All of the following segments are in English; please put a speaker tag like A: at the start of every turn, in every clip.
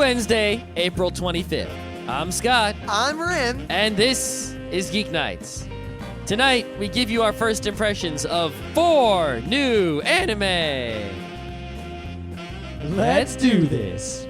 A: Wednesday, April 25th. I'm Scott.
B: I'm Rim.
A: And this is Geeknights. Tonight, we give you our first impressions of 4 new anime. Let's do this.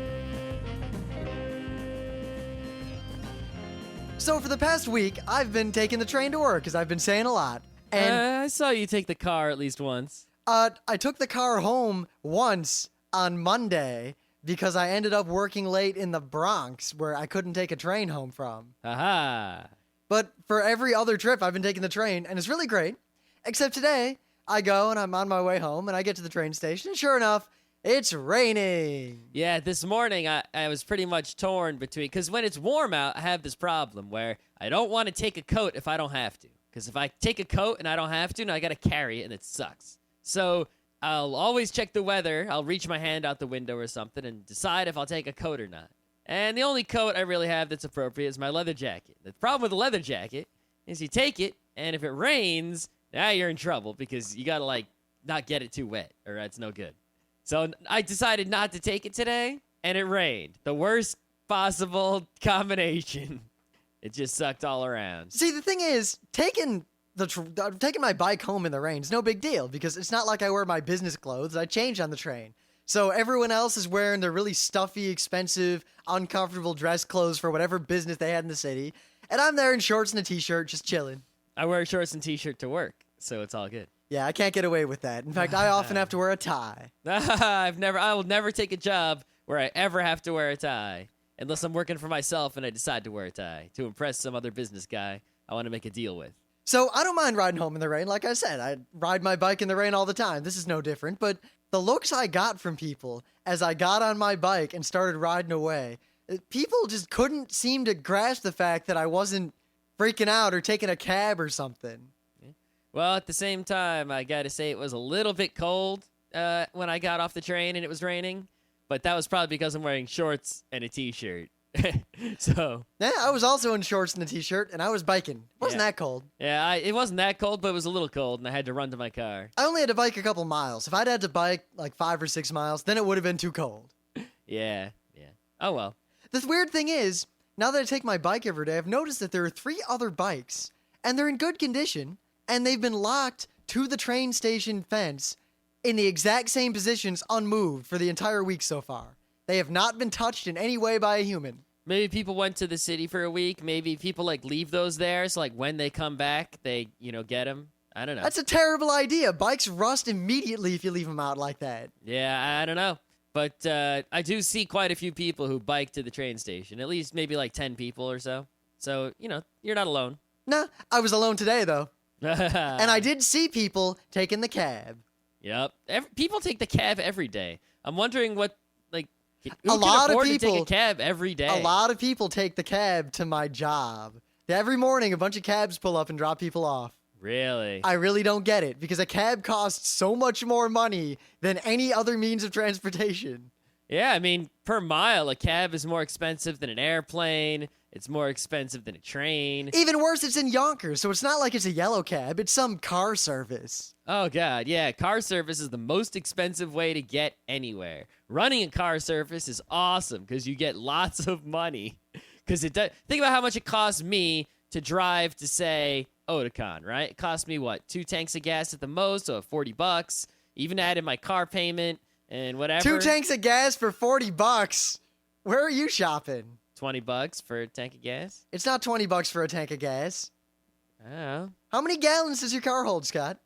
B: So for the past week, I've been taking the train to work, as I've been saying a lot. And
A: I saw you take the car at least once.
B: I took the car home once on Monday because I ended up working late in the Bronx, where I couldn't take a train home from.
A: Aha.
B: But for every other trip, I've been taking the train, and it's really great. Except today, I go and I'm on my way home, and I get to the train station, and sure enough, it's raining.
A: Yeah, this morning I was pretty much torn between, because when it's warm out, I have this problem where I don't want to take a coat if I don't have to. Because if I take a coat and I don't have to, now I got to carry it, and it sucks. So I'll always check the weather. I'll reach my hand out the window or something and decide if I'll take a coat or not. And the only coat I really have that's appropriate is my leather jacket. The problem with a leather jacket is you take it, and if it rains, now you're in trouble because you got to, not get it too wet, or it's no good. So I decided not to take it today, and it rained. The worst possible combination. It just sucked all around.
B: See, the thing is, taking my bike home in the rain is no big deal because it's not like I wear my business clothes. I change on the train. So everyone else is wearing their really stuffy, expensive, uncomfortable dress clothes for whatever business they had in the city. And I'm there in shorts and a t-shirt just chilling.
A: I wear shorts and t-shirt to work, so it's all good.
B: Yeah, I can't get away with that. In fact, I often have to wear a tie.
A: I will never take a job where I ever have to wear a tie. Unless I'm working for myself and I decide to wear a tie to impress some other business guy I want to make a deal with.
B: So I don't mind riding home in the rain. Like I said, I ride my bike in the rain all the time. This is no different. But the looks I got from people as I got on my bike and started riding away, people just couldn't seem to grasp the fact that I wasn't freaking out or taking a cab or something.
A: Well, at the same time, I got to say it was a little bit cold when I got off the train and it was raining. But that was probably because I'm wearing shorts and a t-shirt. So
B: yeah, I was also in shorts and a t-shirt, and I was biking. It wasn't that cold.
A: Yeah, it wasn't that cold, but it was a little cold, and I had to run to my car.
B: I only had to bike a couple miles. If I'd had to bike 5 or 6 miles, then it would have been too cold.
A: Yeah. Oh, well.
B: The weird thing is, now that I take my bike every day, I've noticed that there are 3 other bikes, and they're in good condition, and they've been locked to the train station fence in the exact same positions, unmoved, for the entire week so far. They have not been touched in any way by a human.
A: Maybe people went to the city for a week. Maybe people leave those there, so when they come back, they get them. I don't know.
B: That's a terrible idea. Bikes rust immediately if you leave them out like that.
A: Yeah, I don't know. But I do see quite a few people who bike to the train station. At least maybe 10 people or so. So, you're not alone.
B: Nah, I was alone today, though. And I did see people taking the cab.
A: Yep. People take the cab every day. I'm wondering what, who
B: a lot
A: can afford
B: of people
A: to take a cab every day?
B: A lot of people take the cab to my job. Every morning, a bunch of cabs pull up and drop people off.
A: Really?
B: I really don't get it, because a cab costs so much more money than any other means of transportation.
A: Yeah, I mean, per mile, a cab is more expensive than an airplane. It's more expensive than a train.
B: Even worse, it's in Yonkers, so it's not like it's a yellow cab. It's some car service.
A: Oh, God, yeah. Car service is the most expensive way to get anywhere. Running a car service is awesome because you get lots of money. Because think about how much it costs me to drive to, say, Otakon, right? It costs me, 2 tanks of gas at the most, so $40. Even add in my car payment and whatever.
B: 2 tanks of gas for $40. Where are you shopping?
A: $20 for a tank of gas?
B: It's not $20 for a tank of gas.
A: Oh.
B: How many gallons does your car hold, Scott?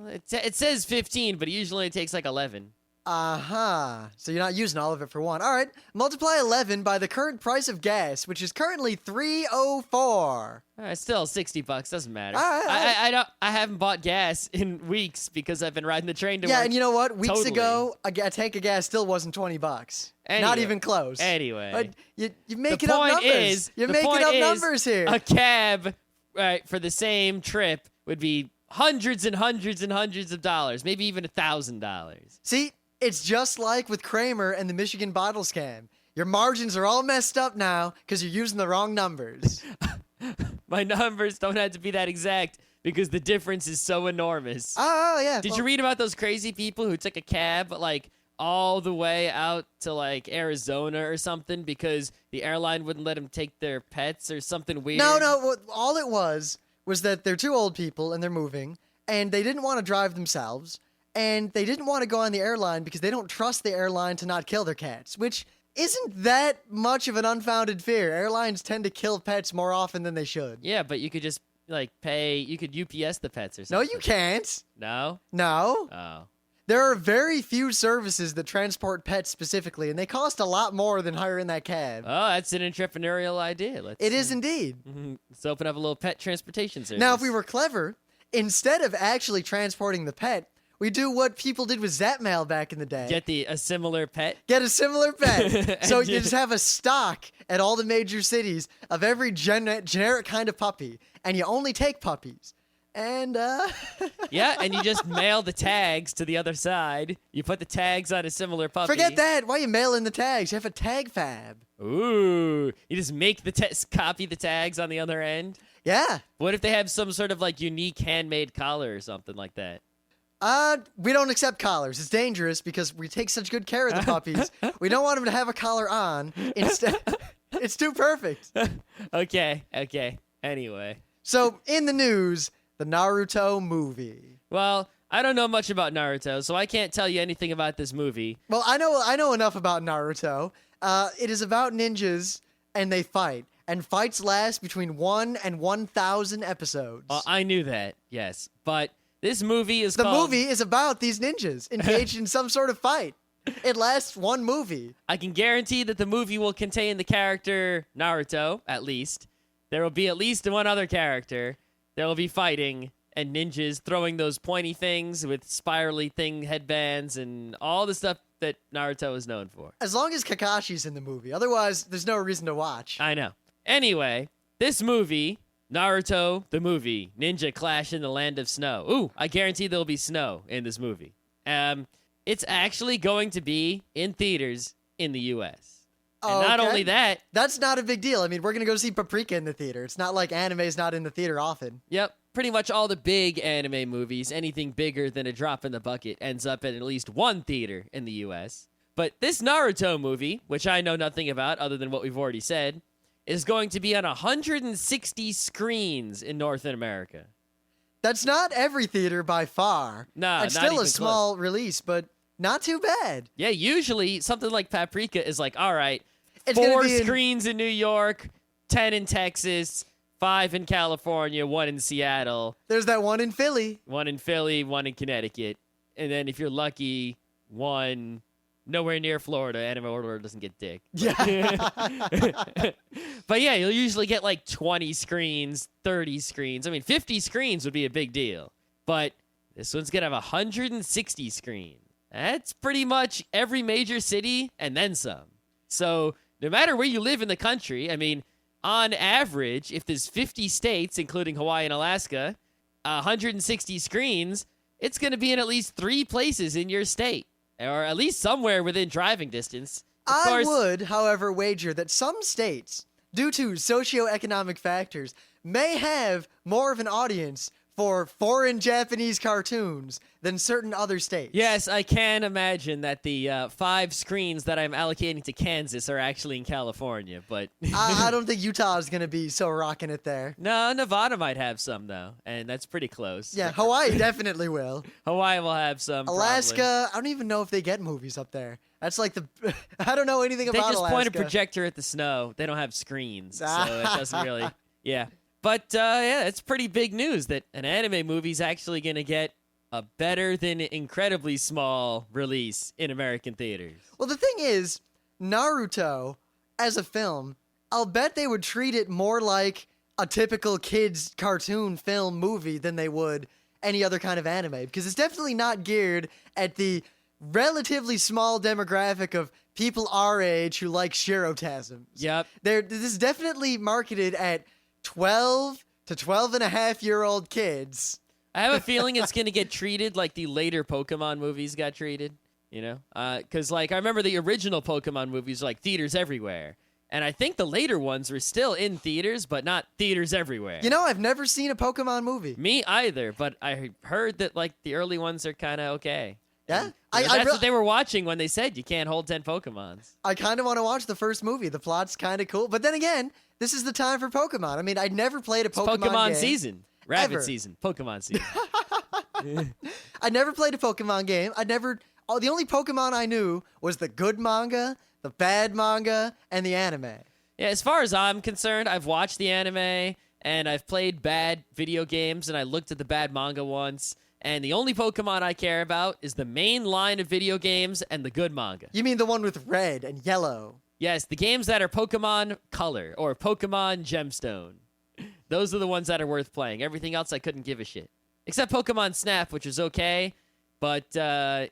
A: It says 15, but it usually takes 11.
B: Uh-huh. So you're not using all of it for one. All right. Multiply 11 by the current price of gas, which is currently $3.04.
A: All right, still $60. Doesn't matter.
B: All right.
A: I haven't bought gas in weeks because I've been riding the train to work.
B: Yeah, and you know what? Weeks
A: Totally.
B: ago, a tank of gas still wasn't $20.
A: Anyway,
B: not even close.
A: Anyway.
B: You're making up numbers. You're making up numbers here.
A: A cab, right, for the same trip would be hundreds and hundreds and hundreds of dollars, maybe even $1,000.
B: See, it's just like with Kramer and the Michigan bottle scam. Your margins are all messed up now because you're using the wrong numbers.
A: My numbers don't have to be that exact because the difference is so enormous.
B: Oh, yeah.
A: Did you read about those crazy people who took a cab all the way out to like Arizona or something because the airline wouldn't let them take their pets or something weird?
B: No. All it was that they're two old people and they're moving, and they didn't want to drive themselves, and they didn't want to go on the airline because they don't trust the airline to not kill their cats, which isn't that much of an unfounded fear. Airlines tend to kill pets more often than they should.
A: Yeah, but you could just you could UPS the pets or
B: No,
A: something.
B: you can't.
A: No?
B: No.
A: Oh.
B: There are very few services that transport pets specifically, and they cost a lot more than hiring that cab.
A: Oh, that's an entrepreneurial idea.
B: It is indeed.
A: Let's open up a little pet transportation service.
B: Now, if we were clever, instead of actually transporting the pet, we do what people did with Zapmail back in the day.
A: Get a similar pet?
B: Get a similar pet. So
A: And
B: you just have a stock at all the major cities of every generic kind of puppy, and you only take puppies. And,
A: Yeah, and you just mail the tags to the other side. You put the tags on a similar puppy.
B: Forget that. Why are you mailing the tags? You have a tag fab.
A: Ooh. You just make copy the tags on the other end?
B: Yeah.
A: What if they have some sort of like unique handmade collar or something like that?
B: We don't accept collars. It's dangerous because we take such good care of the puppies. We don't want them to have a collar on. Instead, it's too perfect.
A: Okay. Anyway.
B: So, in the news, the Naruto movie.
A: Well, I don't know much about Naruto, so I can't tell you anything about this movie.
B: Well, I know enough about Naruto. It is about ninjas, and they fight. And fights last between 1 and 1,000 episodes.
A: Well, I knew that, yes. But this movie is
B: The
A: called...
B: movie is about these ninjas engaged in some sort of fight. It lasts one movie.
A: I can guarantee that the movie will contain the character Naruto, at least. There will be at least one other character. There will be fighting and ninjas throwing those pointy things with spirally thing headbands and all the stuff that Naruto is known for.
B: As long as Kakashi's in the movie. Otherwise, there's no reason to watch.
A: I know. Anyway, this movie, Naruto, the movie, Ninja Clash in the Land of Snow. Ooh, I guarantee there'll be snow in this movie. It's actually going to be in theaters in the U.S. And not
B: Okay.
A: only that...
B: That's not a big deal. I mean, we're going to go see Paprika in the theater. It's not like anime's not in the theater often.
A: Yep, pretty much all the big anime movies, anything bigger than a drop in the bucket, ends up at least one theater in the U.S. But this Naruto movie, which I know nothing about other than what we've already said, is going to be on 160 screens in North America.
B: That's not every theater by far.
A: Nah,
B: it's
A: not
B: still
A: even
B: a small release, but not too bad.
A: Yeah, usually something like Paprika is like, all right,
B: It's gonna
A: 4
B: be in-
A: screens in New York, 10 in Texas, 5 in California, 1 in Seattle,
B: There's that one in Philly.
A: 1 in Philly, 1 in Connecticut, and then if you're lucky, 1 nowhere near Florida. Anime Order doesn't get dick.
B: Yeah.
A: But yeah, you'll usually get like 20 screens, 30 screens. I mean, 50 screens would be a big deal. But this one's going to have 160 screens. That's pretty much every major city and then some. So no matter where you live in the country, I mean, on average, if there's 50 states, including Hawaii and Alaska, 160 screens, it's going to be in at least 3 places in your state. Or at least somewhere within driving distance. Of
B: I
A: course,
B: would, however, wager that some states, due to socioeconomic factors, may have more of an audience for foreign Japanese cartoons than certain other states.
A: Yes, I can imagine that the 5 screens that I'm allocating to Kansas are actually in California, but...
B: I don't think Utah is going to be so rocking it there.
A: No, Nevada might have some, though, and that's pretty close.
B: Yeah, Hawaii definitely will.
A: Hawaii will have some,
B: Alaska, I don't even know if they get movies up there. That's like the... I don't know anything
A: probably.
B: about
A: They just
B: Alaska.
A: point a projector at the snow. They don't have screens, so it doesn't really... Yeah. But, yeah, it's pretty big news that an anime movie's actually going to get a better than incredibly small release in American theaters.
B: Well, the thing is, Naruto, as a film, I'll bet they would treat it more like a typical kids' cartoon film movie than they would any other kind of anime, because it's definitely not geared at the relatively small demographic of people our age who like Shirotasms.
A: Yep.
B: This is definitely marketed at 12 to 12-and-a-half-year-old kids.
A: I have a feeling it's going to get treated like the later Pokemon movies got treated, you know? Because, like, I remember the original Pokemon movies were, like, theaters everywhere. And I think the later ones were still in theaters, but not theaters everywhere.
B: You know, I've never seen a Pokemon movie.
A: Me either, but I heard that, like, the early ones are kind of okay.
B: Yeah,
A: And, that's what they were watching when they said you can't hold 10 Pokemons.
B: I kind of want to watch the first movie. The plot's kind of cool, but then again, this is the time for Pokemon. I mean, I'd never played a Pokemon game.
A: Season, Rabbit
B: ever.
A: season, Pokemon season.
B: I never played a Pokemon game. The only Pokemon I knew was the good manga, the bad manga, and the anime.
A: Yeah, as far as I'm concerned, I've watched the anime and I've played bad video games and I looked at the bad manga once. And the only Pokemon I care about is the main line of video games and the good manga.
B: You mean the one with red and yellow?
A: Yes, the games that are Pokemon Color or Pokemon Gemstone. Those are the ones that are worth playing. Everything else I couldn't give a shit. Except Pokemon Snap, which is okay, but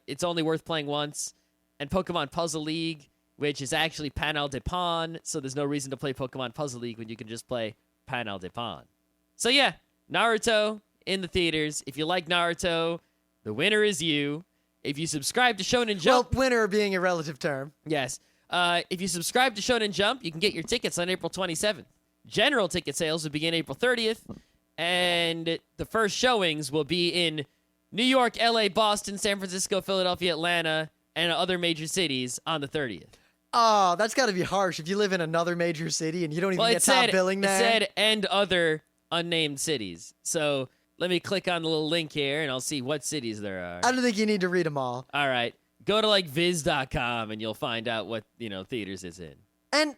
A: it's only worth playing once. And Pokemon Puzzle League, which is actually Panel de Pon, so there's no reason to play Pokemon Puzzle League when you can just play Panel de Pon. So yeah, Naruto in the theaters. If you like Naruto, the winner is you. If you subscribe to Shonen Jump...
B: Well, winner being a relative term.
A: Yes. If you subscribe to Shonen Jump, you can get your tickets on April 27th. General ticket sales will begin April 30th, and the first showings will be in New York, LA, Boston, San Francisco, Philadelphia, Atlanta, and other major cities on the 30th.
B: Oh, that's got to be harsh if you live in another major city and you don't even get top billing there.
A: It said, and other unnamed cities. So let me click on the little link here, and I'll see what cities there are.
B: I don't think you need to read them all.
A: All right. Go to, like, viz.com, and you'll find out what, theaters it's in.
B: And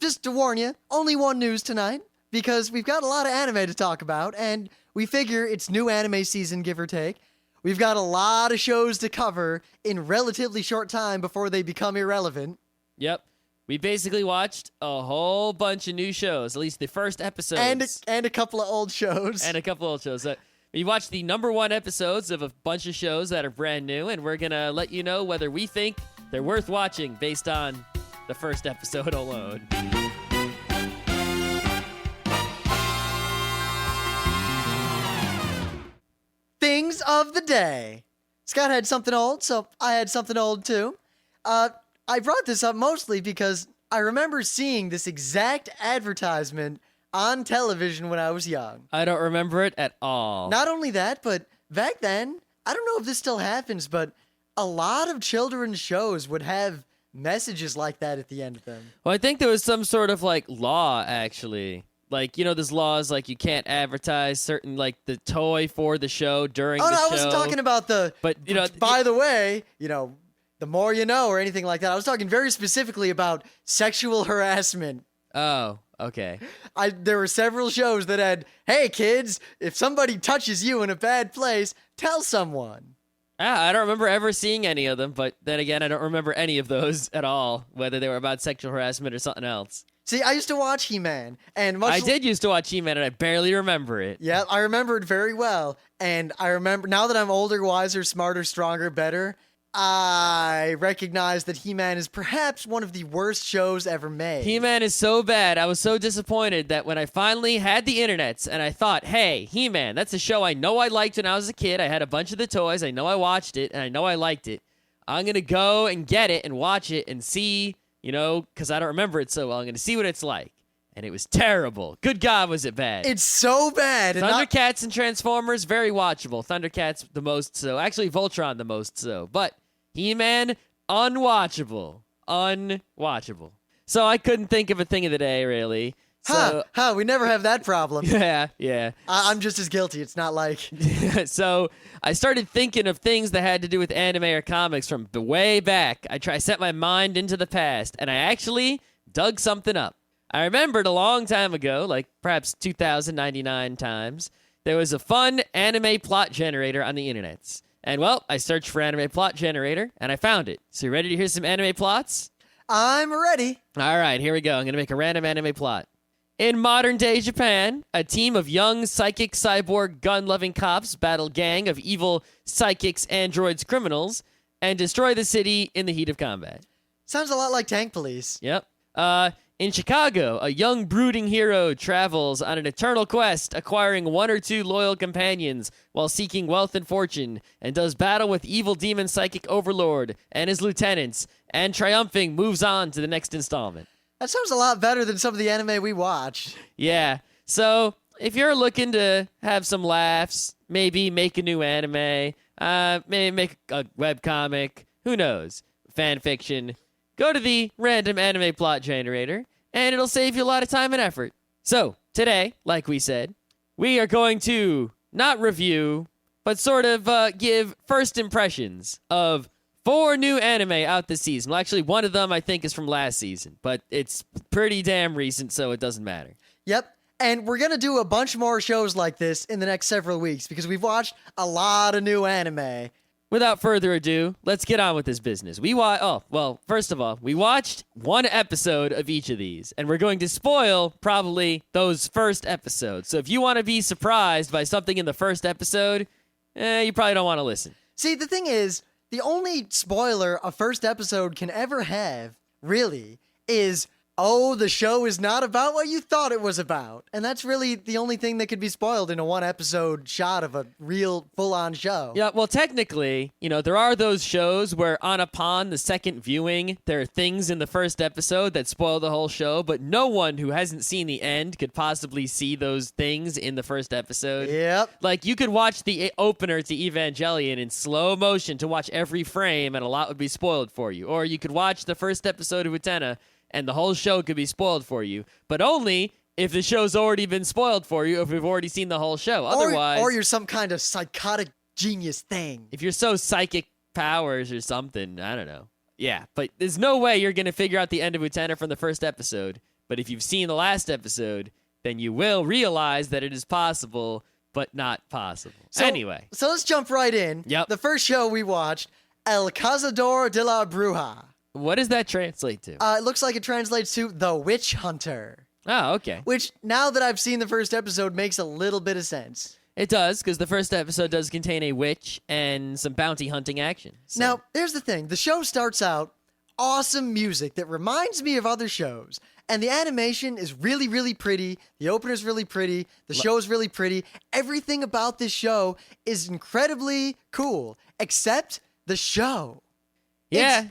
B: just to warn you, only one news tonight, because we've got a lot of anime to talk about, and we figure it's new anime season, give or take. We've got a lot of shows to cover in relatively short time before they become irrelevant.
A: Yep. We basically watched a whole bunch of new shows, at least the first episodes.
B: And a couple of old shows.
A: We watched the #1 episodes of a bunch of shows that are brand new, and we're going to let you know whether we think they're worth watching based on the first episode alone.
B: Things of the day. Scott had something old, so I had something old too. I brought this up mostly because I remember seeing this exact advertisement on television when I was young.
A: I don't remember it at all.
B: Not only that, but back then, I don't know if this still happens, but a lot of children's shows would have messages like that at the end of them.
A: Well, I think there was some sort of, law, actually. There's laws, you can't advertise certain, the toy for the show during the show.
B: Oh, no, I wasn't talking about by the way, the more you know or anything like that. I was talking very specifically about sexual harassment.
A: Oh, okay.
B: There were several shows that had, hey, kids, if somebody touches you in a bad place, tell someone.
A: I don't remember ever seeing any of them, but then again, I don't remember any of those at all, whether they were about sexual harassment or something else.
B: See, I used to watch He-Man, and
A: I did used to watch He-Man, and I barely remember it.
B: Yeah, I remember it very well, and I remember, now that I'm older, wiser, smarter, stronger, better, I recognize that He-Man is perhaps one of the worst shows ever made.
A: He-Man is so bad. I was so disappointed that when I finally had the internets and I thought, hey, He-Man, that's a show I know I liked when I was a kid. I had a bunch of the toys. I know I watched it, and I know I liked it. I'm going to go and get it and watch it and see, because I don't remember it so well. I'm going to see what it's like. And it was terrible. Good God, was it bad.
B: It's so bad.
A: Thundercats and Transformers, very watchable. Thundercats, the most so. Actually, Voltron, the most so. But He-Man, unwatchable. Unwatchable. So I couldn't think of a thing of the day, really.
B: We never have that problem.
A: Yeah.
B: I'm just as guilty. It's not like...
A: So I started thinking of things that had to do with anime or comics from way back. I set my mind into the past, and I actually dug something up. I remembered a long time ago, perhaps 2,099 times, there was a fun anime plot generator on the internet. And, I searched for anime plot generator, and I found it. So you ready to hear some anime plots?
B: I'm ready.
A: All right, here we go. I'm going to make a random anime plot. In modern-day Japan, a team of young psychic cyborg gun-loving cops battle gang of evil psychics, androids, criminals, and destroy the city in the heat of combat.
B: Sounds a lot like Tank Police.
A: Yep. In Chicago, a young brooding hero travels on an eternal quest, acquiring one or two loyal companions while seeking wealth and fortune, and does battle with evil demon psychic overlord and his lieutenants, and triumphing moves on to the next installment.
B: That sounds a lot better than some of the anime we watched.
A: Yeah. So, if you're looking to have some laughs, maybe make a new anime, maybe make a webcomic, who knows, fan fiction, go to the random anime plot generator, and it'll save you a lot of time and effort. So, today, like we said, we are going to not review, but sort of give first impressions of 4 new anime out this season. Well, actually, one of them I think is from last season, but it's pretty damn recent, so it doesn't matter.
B: Yep. And we're going to do a bunch more shows like this in the next several weeks because we've watched a lot of new anime.
A: Without further ado, let's get on with this business. First of all, we watched 1 episode of each of these, and we're going to spoil probably those first episodes. So if you want to be surprised by something in the first episode, you probably don't want to listen.
B: See, the thing is, the only spoiler a first episode can ever have, really, is, oh, the show is not about what you thought it was about. And that's really the only thing that could be spoiled in a 1-episode shot of a real full-on show.
A: Yeah, well, technically, there are those shows where upon the second viewing, there are things in the first episode that spoil the whole show, but no one who hasn't seen the end could possibly see those things in the first episode.
B: Yep.
A: Like, you could watch the opener to Evangelion in slow motion to watch every frame, and a lot would be spoiled for you. Or you could watch the first episode of Utena, and the whole show could be spoiled for you, but only if the show's already been spoiled for you, if we've already seen the whole show. Otherwise,
B: or you're some kind of psychotic genius thing.
A: If you're so psychic powers or something, I don't know. Yeah, but there's no way you're going to figure out the end of Utena from the first episode. But if you've seen the last episode, then you will realize that it is possible, but not possible. So
B: let's jump right in.
A: Yep.
B: The first show we watched, El Cazador de la Bruja.
A: What does that translate to?
B: It looks like it translates to The Witch Hunter.
A: Oh, okay.
B: Which, now that I've seen the first episode, makes a little bit of sense.
A: It does, because the first episode does contain a witch and some bounty hunting action. So.
B: Now, here's the thing. The show starts out, awesome music that reminds me of other shows. And the animation is really, really pretty. The opener's really pretty. The show's really pretty. Everything about this show is incredibly cool, except the show.
A: Yeah.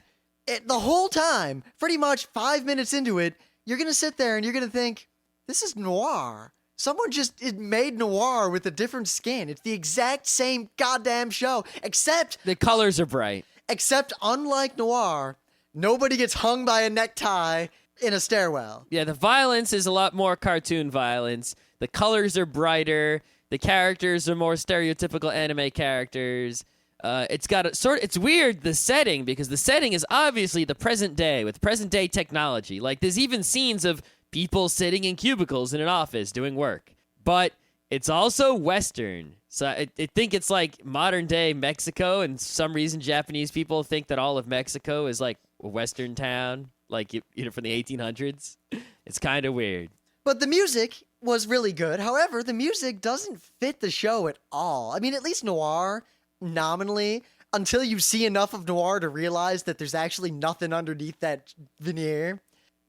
B: The whole time, pretty much 5 minutes into it, you're going to sit there and you're going to think, this is noir. Someone just made noir with a different skin. It's the exact same goddamn show, except...
A: the colors are bright.
B: Except, unlike noir, nobody gets hung by a necktie in a stairwell.
A: Yeah, the violence is a lot more cartoon violence. The colors are brighter. The characters are more stereotypical anime characters. It's got it's weird, the setting, because the setting is obviously the present day with present day technology. Like, there's even scenes of people sitting in cubicles in an office doing work. But it's also Western. So I think it's like modern day Mexico, and for some reason Japanese people think that all of Mexico is like a Western town, like, from the 1800s. It's kind of weird.
B: But the music was really good. However, the music doesn't fit the show at all. I mean, at least noir... nominally, until you see enough of noir to realize that there's actually nothing underneath that veneer.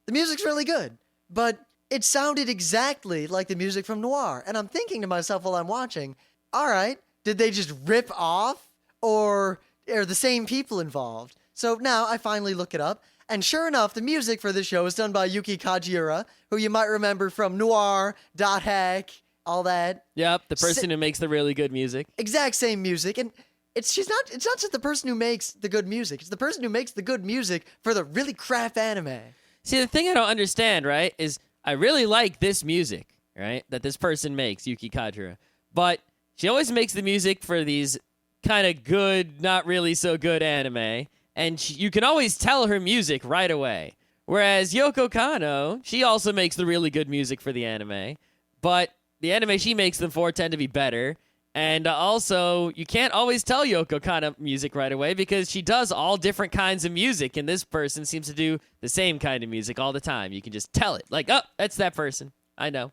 B: The music's really good, but it sounded exactly like the music from noir. And I'm thinking to myself while I'm watching, all right, did they just rip off, or are the same people involved? So now I finally look it up, and sure enough, the music for this show is done by Yuki Kajiura, who you might remember from Noir, Dot Hack, all that.
A: Yep, the person who makes the really good music.
B: Exact same music, and it's not just the person who makes the good music. It's the person who makes the good music for the really crap anime.
A: See, the thing I don't understand, right, is I really like this music, right, that this person makes, Yuki Kajiura, but she always makes the music for these kind of good, not really so good anime, and you can always tell her music right away. Whereas Yoko Kanno, she also makes the really good music for the anime, but the anime she makes them for tend to be better. And also, you can't always tell Yoko Kanno music right away because she does all different kinds of music, and this person seems to do the same kind of music all the time. You can just tell it. Like, oh, that's that person. I know.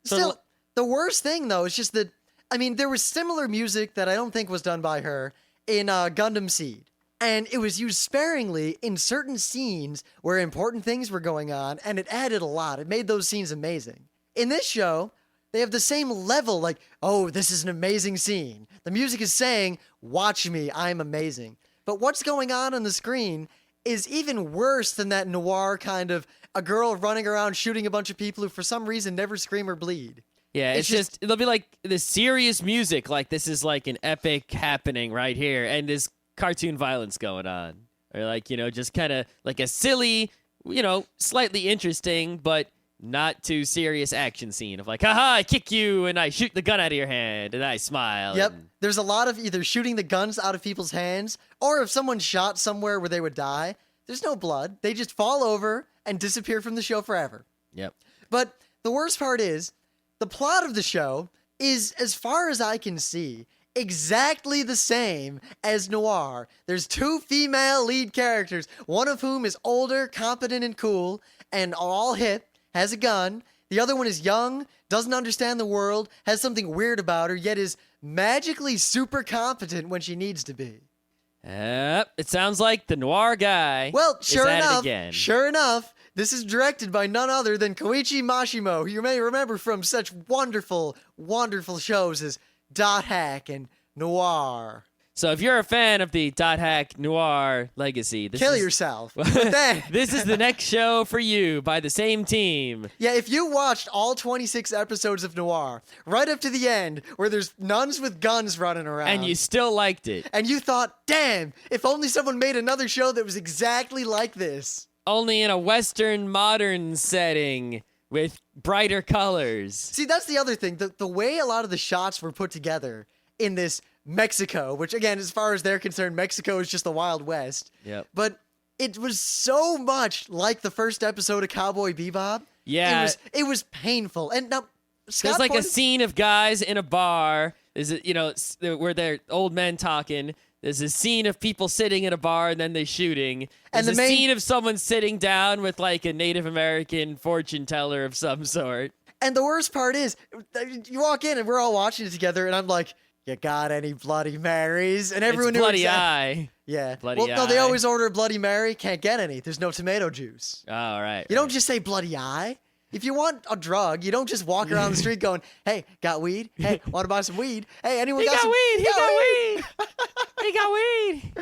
B: Still, the worst thing, though, is just that, I mean, there was similar music that I don't think was done by her in Gundam Seed. And it was used sparingly in certain scenes where important things were going on, and it added a lot. It made those scenes amazing. In this show... they have the same level, like, oh, this is an amazing scene. The music is saying, watch me, I'm amazing. But what's going on the screen is even worse than that noir kind of a girl running around shooting a bunch of people who for some reason never scream or bleed.
A: Yeah, it's just it'll be like this serious music, like this is like an epic happening right here, and this cartoon violence going on, or like just kind of like a silly, slightly interesting but not too serious action scene of like, haha, I kick you and I shoot the gun out of your hand and I smile.
B: Yep,
A: and-
B: there's a lot of either shooting the guns out of people's hands, or if someone shot somewhere where they would die, there's no blood. They just fall over and disappear from the show forever.
A: Yep.
B: But the worst part is, the plot of the show is, as far as I can see, exactly the same as Noir. There's 2 female lead characters, one of whom is older, competent, and cool, and all hip, has a gun. The other one is young, doesn't understand the world, has something weird about her, yet is magically super competent when she needs to be.
A: Yep, it sounds like the Noir guy.
B: Well, sure
A: is at it
B: enough,
A: again.
B: sure enough, this is directed by none other than Koichi Mashimo, who you may remember from such wonderful, wonderful shows as Dot Hack and Noir.
A: So if you're a fan of the Dot Hack Noir legacy,
B: Kill yourself. But then,
A: this is the next show for you by the same team.
B: yeah, if you watched all 26 episodes of Noir, right up to the end, where there's nuns with guns running around,
A: And you still liked it.
B: and you thought, damn, if only someone made another show that was exactly like this.
A: Only in a Western modern setting with brighter colors.
B: See, that's the other thing. The way a lot of the shots were put together in this Mexico, which again, as far as they're concerned, Mexico is just the Wild West.
A: Yep.
B: But it was so much like the first episode of Cowboy Bebop.
A: Yeah.
B: It was painful. And now, Scott
A: There's like a
B: pointed-
A: scene of guys in a bar. Is it where they're old men talking. There's a scene of people sitting in a bar and then they're shooting.
B: And
A: There's
B: the
A: a
B: main-
A: scene of someone sitting down with like a Native American fortune teller of some sort.
B: And the worst part is, you walk in and we're all watching it together, and I'm like, "You got any Bloody Marys?" And everyone
A: It's
B: knew
A: bloody
B: exactly.
A: eye.
B: Yeah.
A: Bloody
B: well, no, they
A: eye.
B: always order a Bloody Mary. Can't get any. There's no tomato juice.
A: Oh, all right.
B: You don't just say bloody eye. If you want a drug, you don't just walk around the street going, "Hey, got weed? Hey, want to buy some weed? Hey, anyone
A: He
B: got
A: got
B: some
A: weed. He got weed. He got weed.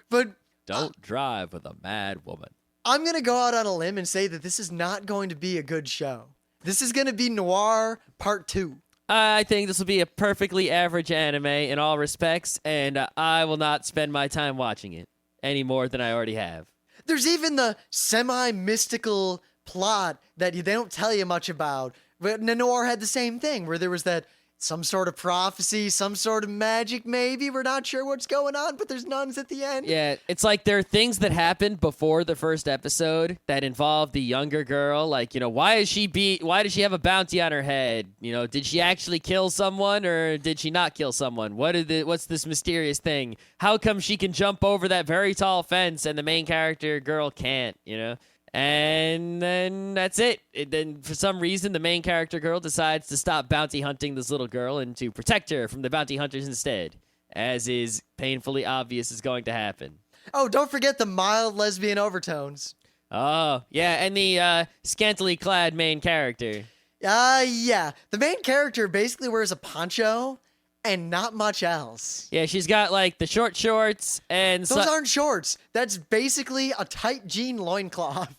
B: But
A: Don't drive with a mad woman.
B: I'm going to go out on a limb and say that this is not going to be a good show. This is going to be Noir Part 2.
A: I think this will be a perfectly average anime in all respects, and I will not spend my time watching it any more than I already have.
B: There's even the semi-mystical plot that they don't tell you much about. But Noir had the same thing, where there was that some sort of prophecy, some sort of magic, maybe. We're not sure what's going on, but there's nuns at the end.
A: Yeah, it's like there are things that happened before the first episode that involve the younger girl. Like, why does she have a bounty on her head? Did she actually kill someone or did she not kill someone? What's this mysterious thing? How come she can jump over that very tall fence and the main character girl can't, And then that's it. Then for some reason, the main character girl decides to stop bounty hunting this little girl and to protect her from the bounty hunters instead, as is painfully obvious is going to happen.
B: Oh, don't forget the mild lesbian overtones.
A: Oh, yeah, and the scantily clad main character.
B: Yeah. The main character basically wears a poncho and not much else.
A: Yeah, she's got like the short shorts and
B: Those aren't shorts. That's basically a tight jean loincloth.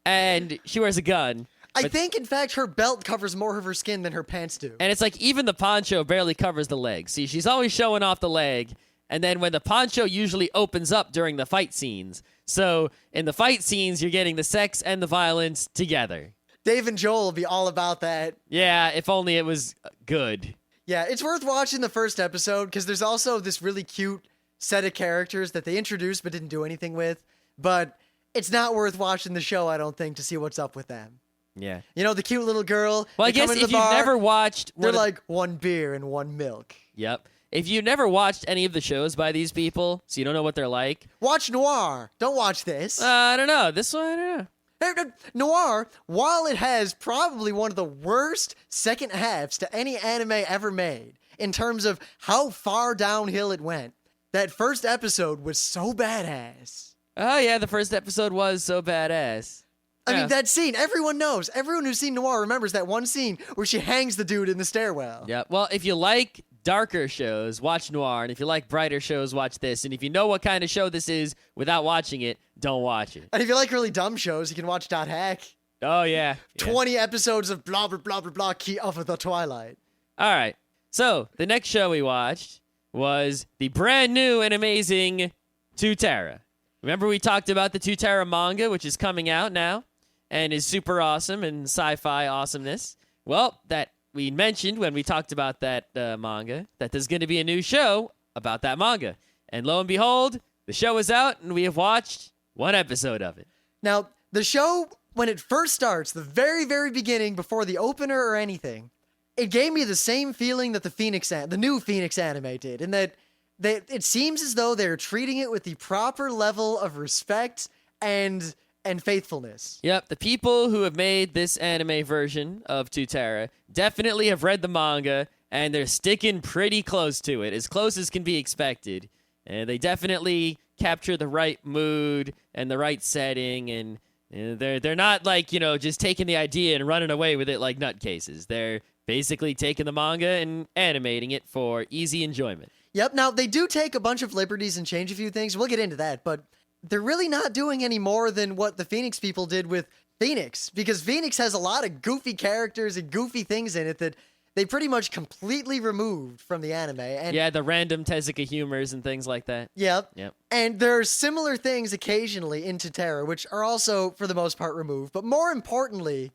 A: and she wears a gun.
B: I think, in fact, her belt covers more of her skin than her pants do.
A: And it's like even the poncho barely covers the leg. See, she's always showing off the leg. And then when the poncho usually opens up during the fight scenes. So in the fight scenes, you're getting the sex and the violence together.
B: Dave and Joel will be all about that.
A: Yeah, if only it was good.
B: Yeah, it's worth watching the first episode because there's also this really cute set of characters that they introduced but didn't do anything with. But it's not worth watching the show, I don't think, to see what's up with them.
A: Yeah.
B: The cute little girl.
A: Well, I
B: they come
A: guess
B: into
A: if
B: the
A: you've
B: bar,
A: never watched...
B: they're like one beer and one milk.
A: Yep. If you never watched any of the shows by these people, so you don't know what they're like...
B: Watch Noir. Don't watch this.
A: I don't know. This one, I don't know.
B: Noir, while it has probably one of the worst second halves to any anime ever made, in terms of how far downhill it went, that first episode was so badass.
A: Oh, yeah, the first episode was so badass.
B: I
A: Yeah.
B: mean, that scene, everyone knows. Everyone who's seen Noir remembers that one scene where she hangs the dude in the stairwell.
A: Yeah, well, if you like darker shows, watch Noir, and if you like brighter shows, watch this. And if you know what kind of show this is without watching it, don't watch it.
B: And if you like really dumb shows, you can watch Dot Hack.
A: Oh, yeah.
B: 20 episodes of blah, blah, blah, blah, blah, key of the Twilight.
A: All right. So the next show we watched was the brand new and amazing Terra. Remember we talked about the Terra manga, which is coming out now and is super awesome and sci-fi awesomeness. Well, that we mentioned when we talked about that manga, that there's going to be a new show about that manga. And lo and behold, the show is out and we have watched one episode of it.
B: Now, the show, when it first starts, the very, very beginning, before the opener or anything, it gave me the same feeling that the new Phoenix anime did, in that it seems as though they're treating it with the proper level of respect and faithfulness.
A: Yep, the people who have made this anime version of Terra definitely have read the manga, and they're sticking pretty close to it, as close as can be expected. And they definitely capture the right mood and the right setting, and they're not like, just taking the idea and running away with it like nutcases. They're basically taking the manga and animating it for easy enjoyment.
B: Yep. Now, they do take a bunch of liberties and change a few things. We'll get into that, but they're really not doing any more than what the Phoenix people did with Phoenix, because Phoenix has a lot of goofy characters and goofy things in it that they pretty much completely removed from the anime. And
A: yeah, the random Tezuka humors and things like that.
B: Yep.
A: Yep.
B: And there are similar things occasionally in Terra, which are also, for the most part, removed. But more importantly,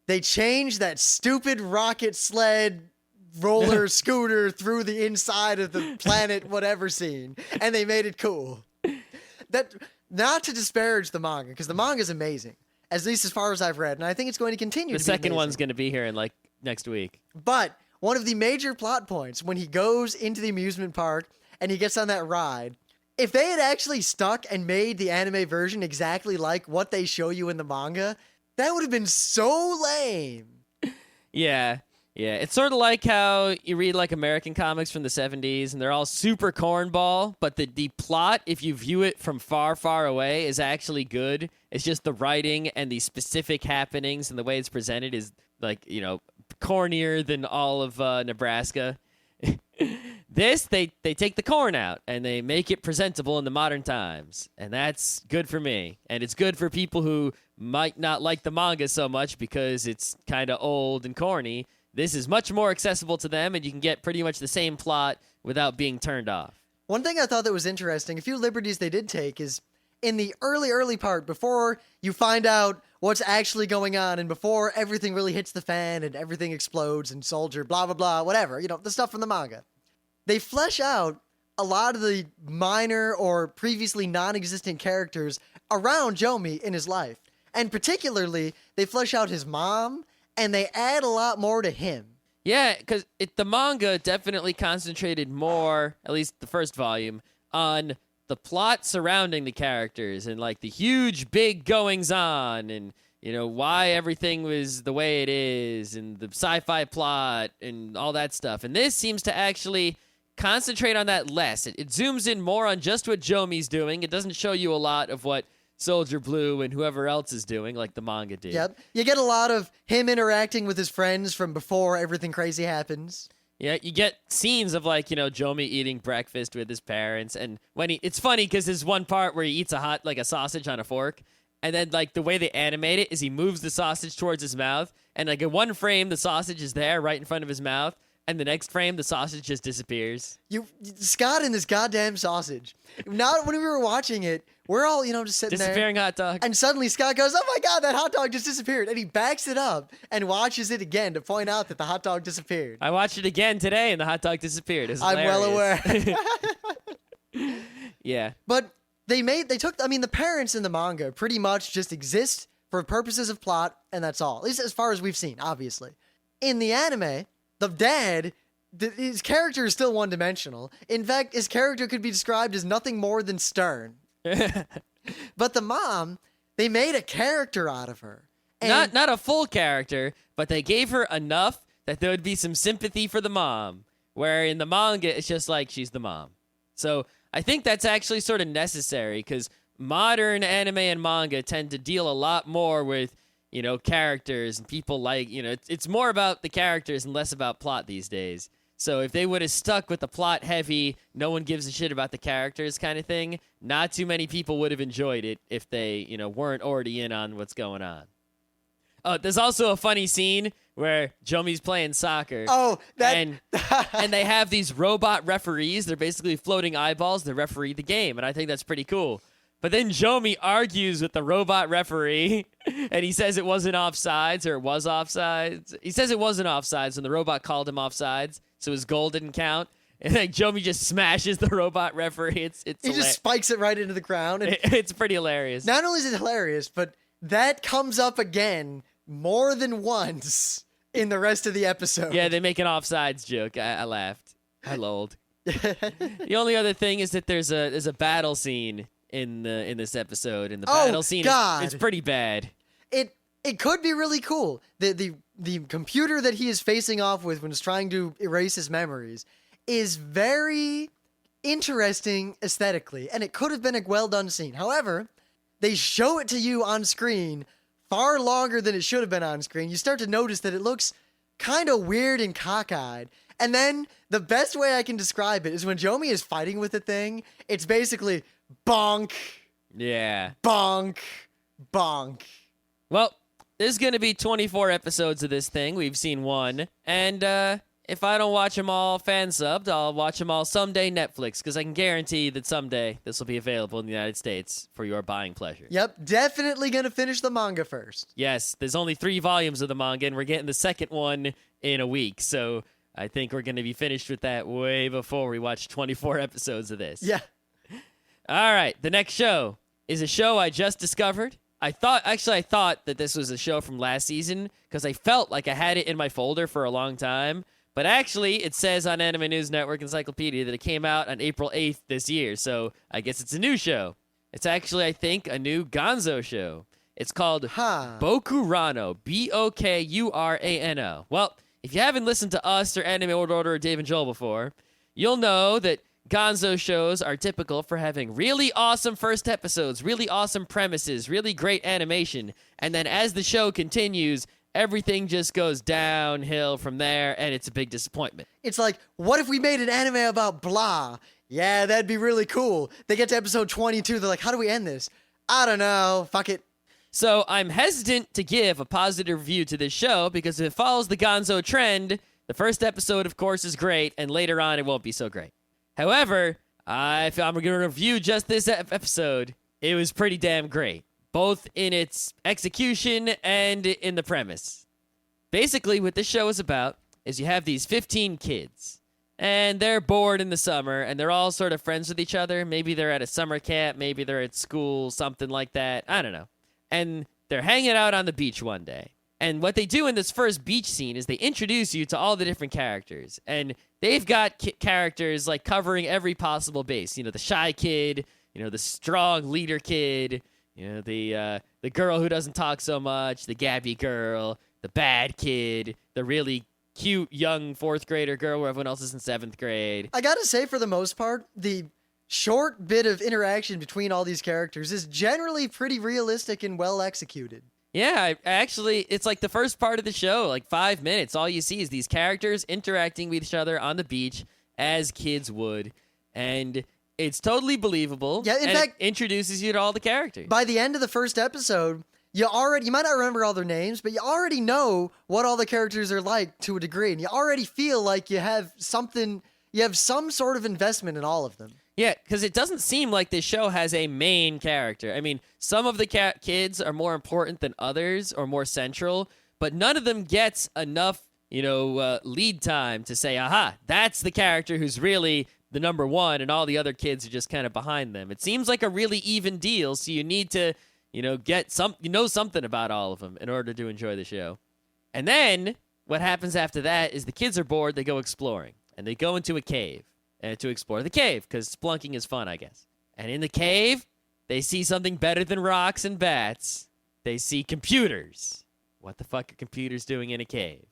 B: they changed that stupid rocket sled roller scooter through the inside of the planet whatever scene, and they made it cool. That, not to disparage the manga, because the manga is amazing, at least as far as I've read, and I think it's going to continue to be
A: The second
B: amazing.
A: one's going to be here in like next week.
B: But one of the major plot points, when he goes into the amusement park and he gets on that ride, if they had actually stuck and made the anime version exactly like what they show you in the manga, that would have been so lame.
A: Yeah. It's sort of like how you read like American comics from the 70s and they're all super cornball, but the plot, if you view it from far, far away, is actually good. It's just the writing and the specific happenings and the way it's presented is like, cornier than all of Nebraska. This, they take the corn out and they make it presentable in the modern times. And that's good for me. And it's good for people who might not like the manga so much because it's kind of old and corny. This is much more accessible to them, and you can get pretty much the same plot without being turned off.
B: One thing I thought that was interesting, a few liberties they did take, is in the early part, before you find out what's actually going on and before everything really hits the fan and everything explodes and Soldier, blah, blah, blah, whatever, the stuff from the manga. They flesh out a lot of the minor or previously non-existent characters around Jomi in his life. And particularly, they flesh out his mom, and they add a lot more to him.
A: Yeah, because the manga definitely concentrated more, at least the first volume, on the plot surrounding the characters and like the huge big goings on and why everything was the way it is and the sci-fi plot and all that stuff. And this seems to actually concentrate on that less. It zooms in more on just what Jomi's doing. It doesn't show you a lot of what Soldier Blue and whoever else is doing, like the manga did.
B: Yep. You get a lot of him interacting with his friends from before everything crazy happens.
A: Yeah, you get scenes of like, Jomi eating breakfast with his parents, and when it's funny because there's one part where he eats a sausage on a fork, and then like the way they animate it is he moves the sausage towards his mouth, and like in one frame the sausage is there right in front of his mouth, and the next frame the sausage just disappears.
B: Scott and this goddamn sausage. Now when we were watching it, we're all, just sitting there.
A: Disappearing hot dog.
B: And suddenly Scott goes, "Oh my God, that hot dog just disappeared." And he backs it up and watches it again to point out that the hot dog disappeared.
A: I watched it again today and the hot dog disappeared. It's
B: I'm well aware.
A: Yeah.
B: But the parents in the manga pretty much just exist for purposes of plot, and that's all. At least as far as we've seen, obviously. In the anime, the dad, his character is still one-dimensional. In fact, his character could be described as nothing more than stern. But the mom, they made a character out of her. And
A: Not a full character, but they gave her enough that there would be some sympathy for the mom. Where in the manga, it's just like she's the mom. So I think that's actually sort of necessary because modern anime and manga tend to deal a lot more with, characters and people like, it's more about the characters and less about plot these days. So if they would have stuck with the plot heavy, no one gives a shit about the characters kind of thing, not too many people would have enjoyed it if they, weren't already in on what's going on. There's also a funny scene where Jomi's playing soccer.
B: Oh,
A: and they have these robot referees. They're basically floating eyeballs that referee the game, and I think that's pretty cool. But then Jomi argues with the robot referee, and he says it wasn't offsides, or it was offsides. He says it wasn't offsides, and the robot called him offsides, so his goal didn't count. And like Jomi just smashes the robot referee. He
B: just spikes it right into the ground. And
A: it's pretty hilarious.
B: Not only is it hilarious, but that comes up again more than once in the rest of the episode.
A: Yeah, they make an offsides joke. I laughed. I lolled. The only other thing is that there's a battle scene in this episode, and the battle scene is pretty bad.
B: It could be really cool. The computer that he is facing off with when he's trying to erase his memories is very interesting aesthetically, and it could have been a well-done scene. However, they show it to you on screen far longer than it should have been on screen. You start to notice that it looks kind of weird and cockeyed. And then the best way I can describe it is when Jomi is fighting with the thing, it's basically bonk.
A: Yeah.
B: Bonk. Bonk.
A: Well, there's going to be 24 episodes of this thing. We've seen one. And if I don't watch them all fan-subbed, I'll watch them all someday Netflix, because I can guarantee that someday this will be available in the United States for your buying pleasure.
B: Yep, definitely going to finish the manga first.
A: Yes, there's only 3 volumes of the manga, and we're getting the second one in a week, so I think we're going to be finished with that way before we watch 24 episodes of this.
B: Yeah.
A: All right, the next show is a show I just discovered. I thought that this was a show from last season, because I felt like I had it in my folder for a long time. But actually, it says on Anime News Network Encyclopedia that it came out on April 8th this year, so I guess it's a new show. It's actually, I think, a new Gonzo show. It's called Bokurano, Bokurano. Well, if you haven't listened to us or Anime Order or Dave and Joel before, you'll know that Gonzo shows are typical for having really awesome first episodes, really awesome premises, really great animation, and then as the show continues, everything just goes downhill from there, and it's a big disappointment.
B: It's like, what if we made an anime about blah? Yeah, that'd be really cool. They get to episode 22, they're like, how do we end this? I don't know. Fuck it.
A: So I'm hesitant to give a positive review to this show, because if it follows the Gonzo trend, the first episode, of course, is great, and later on, it won't be so great. However, if I'm going to review just this episode, it was pretty damn great, both in its execution and in the premise. Basically, what this show is about is you have these 15 kids, and they're bored in the summer, and they're all sort of friends with each other. Maybe they're at a summer camp, maybe they're at school, something like that. I don't know. And they're hanging out on the beach one day. And what they do in this first beach scene is they introduce you to all the different characters. And they've got characters like covering every possible base. You know, the shy kid, you know, the strong leader kid, you know, the girl who doesn't talk so much, the Gabby girl, the bad kid, the really cute young 4th grader girl where everyone else is in 7th grade.
B: I gotta say, for the most part, the short bit of interaction between all these characters is generally pretty realistic and well executed.
A: Yeah, actually, it's like the first part of the show, like 5 minutes. All you see is these characters interacting with each other on the beach as kids would. And it's totally believable.
B: Yeah, in fact,
A: it introduces you to all the characters.
B: By the end of the first episode, you might not remember all their names, but you already know what all the characters are like to a degree. And you already feel like you have some sort of investment in all of them.
A: Yeah, because it doesn't seem like this show has a main character. I mean, some of the kids are more important than others or more central, but none of them gets enough, lead time to say, aha, that's the character who's really the number one, and all the other kids are just kind of behind them. It seems like a really even deal, so you need to, get something about all of them in order to enjoy the show. And then what happens after that is the kids are bored, they go exploring, and they go into a cave. To explore the cave, because splunking is fun, I guess. And in the cave, they see something better than rocks and bats. They see computers. What the fuck are computers doing in a cave?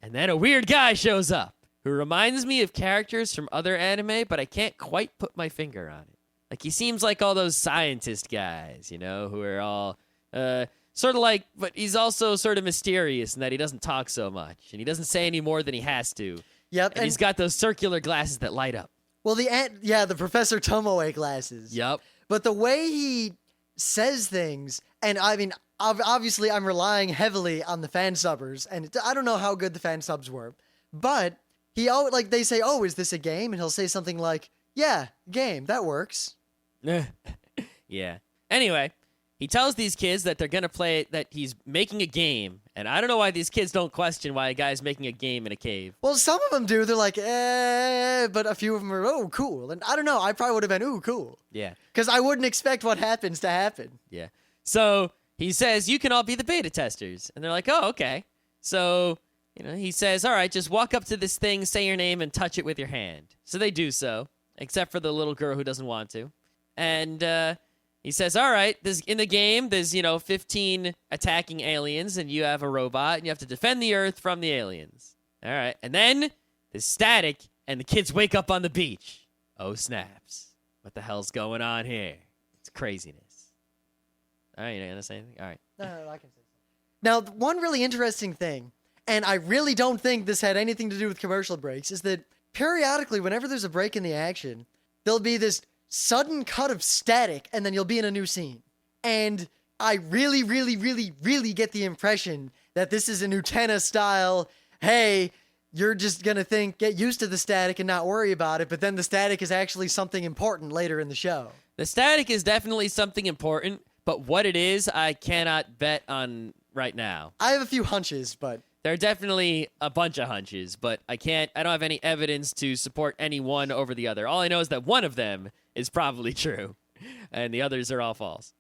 A: And then a weird guy shows up, who reminds me of characters from other anime, but I can't quite put my finger on it. Like, he seems like all those scientist guys, who are all, sort of like, but he's also sort of mysterious in that he doesn't talk so much, and he doesn't say any more than he has to.
B: Yep,
A: and he's got those circular glasses that light up.
B: Well, the Professor Tomoe glasses.
A: Yep.
B: But the way he says things, and I mean, obviously I'm relying heavily on the fan subbers, and I don't know how good the fan subs were, but he always, like, they say, oh, is this a game? And he'll say something like, yeah, game, that works.
A: Yeah. Anyway, he tells these kids that they're going to play, that he's making a game. And I don't know why these kids don't question why a guy's making a game in a cave.
B: Well, some of them do. They're like, but a few of them are, oh, cool. And I don't know. I probably would have been, ooh, cool.
A: Yeah.
B: Because I wouldn't expect what happens to happen.
A: Yeah. So he says, you can all be the beta testers. And they're like, oh, okay. So, he says, all right, just walk up to this thing, say your name, and touch it with your hand. So they do so, except for the little girl who doesn't want to. And he says, all right, in the game, there's, 15 attacking aliens, and you have a robot, and you have to defend the Earth from the aliens. All right. And then there's static, and the kids wake up on the beach. Oh, snaps. What the hell's going on here? It's craziness. All right, you not going to say anything? All right.
B: No, I can say something. Now, one really interesting thing, and I really don't think this had anything to do with commercial breaks, is that periodically, whenever there's a break in the action, there'll be this sudden cut of static, and then you'll be in a new scene. And I really, really, really, really get the impression that this is an Utena style, hey, you're just gonna get used to the static and not worry about it, but then the static is actually something important later in the show.
A: The static is definitely something important, but what it is, I cannot bet on right now.
B: I have a few hunches, but
A: there are definitely a bunch of hunches, but I don't have any evidence to support any one over the other. All I know is that one of them is probably true, and the others are all false.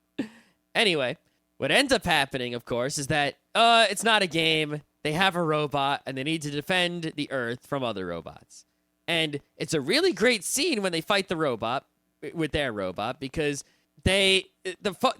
A: Anyway, what ends up happening, of course, is that it's not a game. They have a robot, and they need to defend the Earth from other robots. And it's a really great scene when they fight the robot with their robot, because the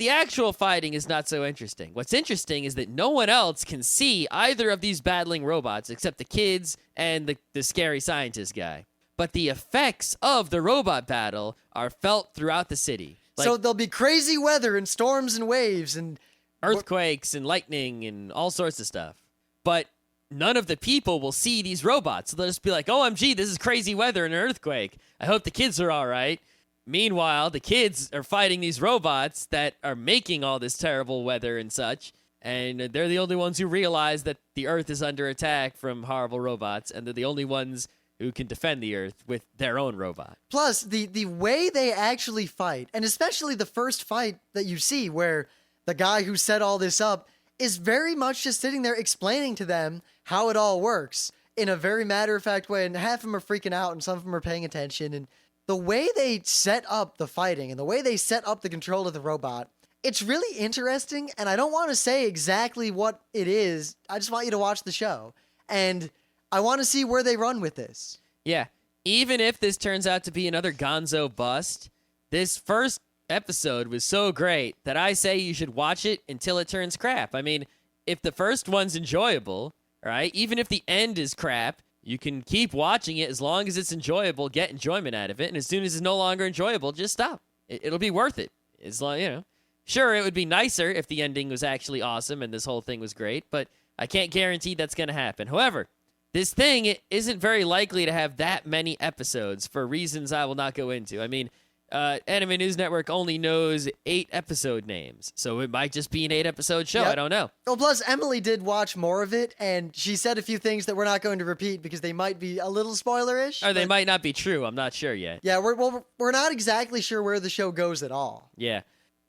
A: actual fighting is not so interesting. What's interesting is that no one else can see either of these battling robots except the kids and the scary scientist guy. But the effects of the robot battle are felt throughout the city.
B: So there'll be crazy weather and storms and waves and
A: earthquakes and lightning and all sorts of stuff. But none of the people will see these robots. So they'll just be like, OMG, this is crazy weather and an earthquake. I hope the kids are all right. Meanwhile, the kids are fighting these robots that are making all this terrible weather and such, and they're the only ones who realize that the Earth is under attack from horrible robots, and they're the only ones who can defend the Earth with their own robot.
B: Plus, the way they actually fight, and especially the first fight that you see where the guy who set all this up is very much just sitting there explaining to them how it all works in a very matter-of-fact way, and half of them are freaking out, and some of them are paying attention, and the way they set up the fighting and the way they set up the control of the robot, it's really interesting, and I don't want to say exactly what it is. I just want you to watch the show, and I want to see where they run with this.
A: Yeah, even if this turns out to be another gonzo bust, this first episode was so great that I say you should watch it until it turns crap. I mean, if the first one's enjoyable, right, even if the end is crap, you can keep watching it as long as it's enjoyable, get enjoyment out of it, and as soon as it's no longer enjoyable, just stop. It'll be worth it. As long, Sure, it would be nicer if the ending was actually awesome and this whole thing was great, but I can't guarantee that's going to happen. However, this thing isn't very likely to have that many episodes for reasons I will not go into. I mean, Anime News Network only knows 8 episode names, so it might just be an 8-episode show.
B: Yep.
A: I don't know.
B: Well, plus, Emily did watch more of it, and she said a few things that we're not going to repeat because they might be a little spoilerish.
A: Or they might not be true. I'm not sure yet.
B: Yeah, we're not exactly sure where the show goes at all.
A: Yeah.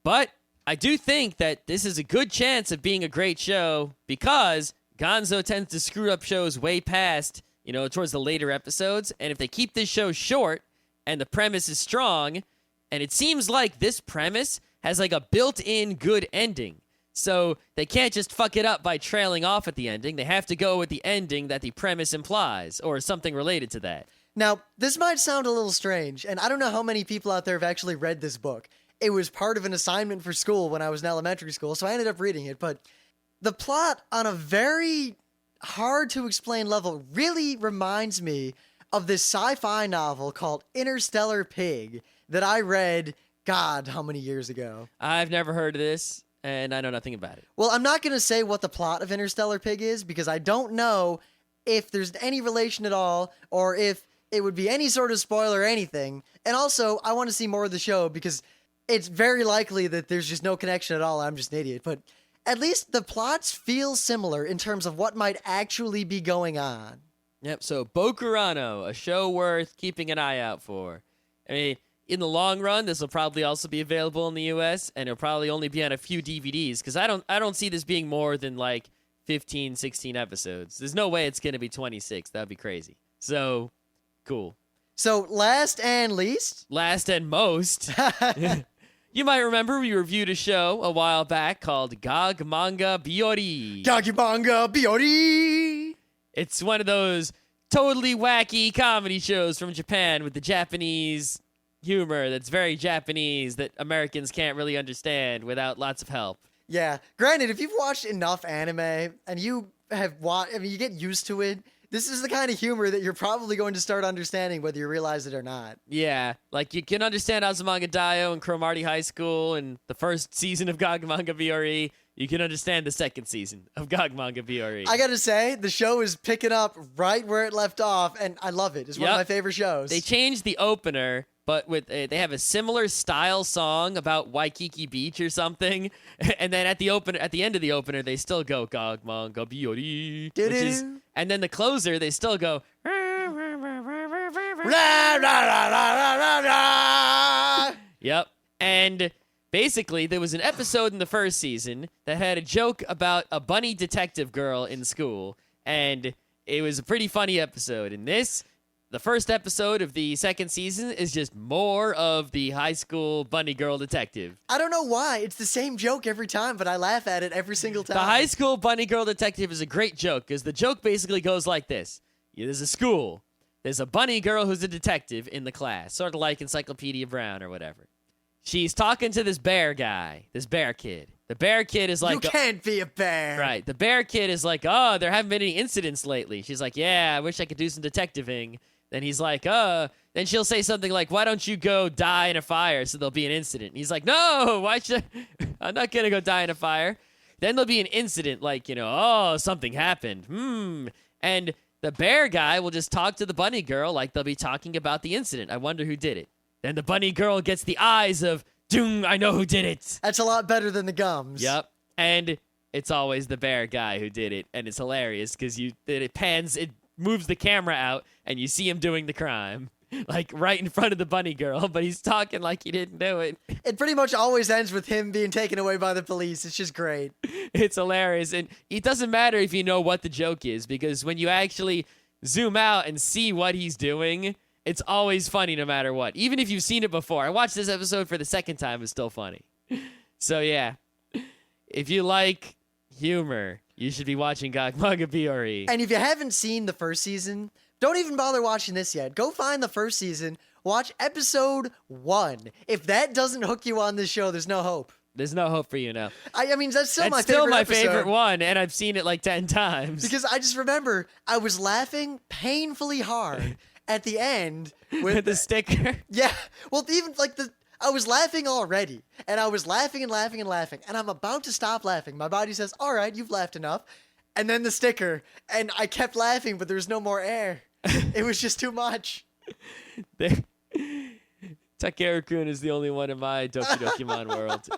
A: But I do think that this is a good chance of being a great show because Gonzo tends to screw up shows way past, towards the later episodes. And if they keep this show short and the premise is strong, and it seems like this premise has like a built-in good ending. So they can't just fuck it up by trailing off at the ending. They have to go with the ending that the premise implies or something related to that.
B: Now, this might sound a little strange, and I don't know how many people out there have actually read this book. It was part of an assignment for school when I was in elementary school, so I ended up reading it. But the plot, on a very hard-to-explain level, really reminds me of this sci-fi novel called Interstellar Pig that I read, God, how many years ago?
A: I've never heard of this, and I know nothing about it.
B: Well, I'm not going to say what the plot of Interstellar Pig is because I don't know if there's any relation at all or if it would be any sort of spoiler or anything. And also, I want to see more of the show because it's very likely that there's just no connection at all. I'm just an idiot. But at least the plots feel similar in terms of what might actually be going on.
A: Yep, so Bokurano, a show worth keeping an eye out for. I mean, in the long run, this will probably also be available in the US, and it'll probably only be on a few DVDs, because I don't see this being more than like 15, 16 episodes. There's no way it's going to be 26. That would be crazy. So, cool.
B: So, last and least.
A: Last and most. You might remember we reviewed a show a while back called Gag Manga Biyori.
B: Gag Manga Biyori!
A: It's one of those totally wacky comedy shows from Japan with the Japanese humor that's very Japanese that Americans can't really understand without lots of help.
B: Yeah. Granted, if you've watched enough anime and you have watched, I mean, you get used to it. This is the kind of humor that you're probably going to start understanding whether you realize it or not.
A: Yeah, like you can understand Azumanga Daioh and Cromartie High School and the first season of Gag Manga Biyori. You can understand the second season of Gag Manga Biyori.
B: I gotta say, the show is picking up right where it left off, and I love it. It's one of my favorite shows.
A: They changed the opener, but with they have a similar style song about Waikiki Beach or something, and then at the end of the opener, they still go Gag Manga Biyori, and then the closer, they still go. Yep, and basically, there was an episode in the first season that had a joke about a bunny detective girl in school, and it was a pretty funny episode. And the first episode of the second season, is just more of the high school bunny girl detective.
B: I don't know why. It's the same joke every time, but I laugh at it every single time.
A: The high school bunny girl detective is a great joke, because the joke basically goes like this. There's a school. There's a bunny girl who's a detective in the class, sort of like Encyclopedia Brown or whatever. She's talking to this bear guy, this bear kid. The bear kid is like...
B: You can't be a bear.
A: Right. The bear kid is like, oh, there haven't been any incidents lately. She's like, yeah, I wish I could do some detectiving. Then he's like, then she'll say something like, why don't you go die in a fire so there'll be an incident? And he's like, no, why should I'm not going to go die in a fire. Then there'll be an incident like, oh, something happened. And the bear guy will just talk to the bunny girl like they'll be talking about the incident. I wonder who did it. Then the bunny girl gets the eyes of, doom, I know who did it.
B: That's a lot better than the gums.
A: Yep. And it's always the bear guy who did it. And it's hilarious because it moves the camera out and you see him doing the crime. Like right in front of the bunny girl, but he's talking like he didn't do it.
B: It pretty much always ends with him being taken away by the police. It's just great.
A: It's hilarious. And it doesn't matter if you know what the joke is, because when you actually zoom out and see what he's doing, it's always funny no matter what. Even if you've seen it before. I watched this episode for the second time. It's still funny. So yeah, if you like humor, you should be watching Gag Manga Biyori.
B: And if you haven't seen the first season, don't even bother watching this yet. Go find the first season. Watch episode 1. If that doesn't hook you on this show, there's no hope.
A: There's no hope for you now.
B: I mean, that's still my favorite
A: still my
B: episode.
A: favorite one, and I've seen it like 10 times.
B: Because I just remember I was laughing painfully hard at the end
A: with the sticker.
B: Yeah. Well, even like I was laughing already, and I was laughing and laughing and laughing, and I'm about to stop laughing. My body says, all right, you've laughed enough. And then the sticker, and I kept laughing, but there was no more air. It was just too much.
A: Takeru-kun is the only one in my Doki Dokimon world.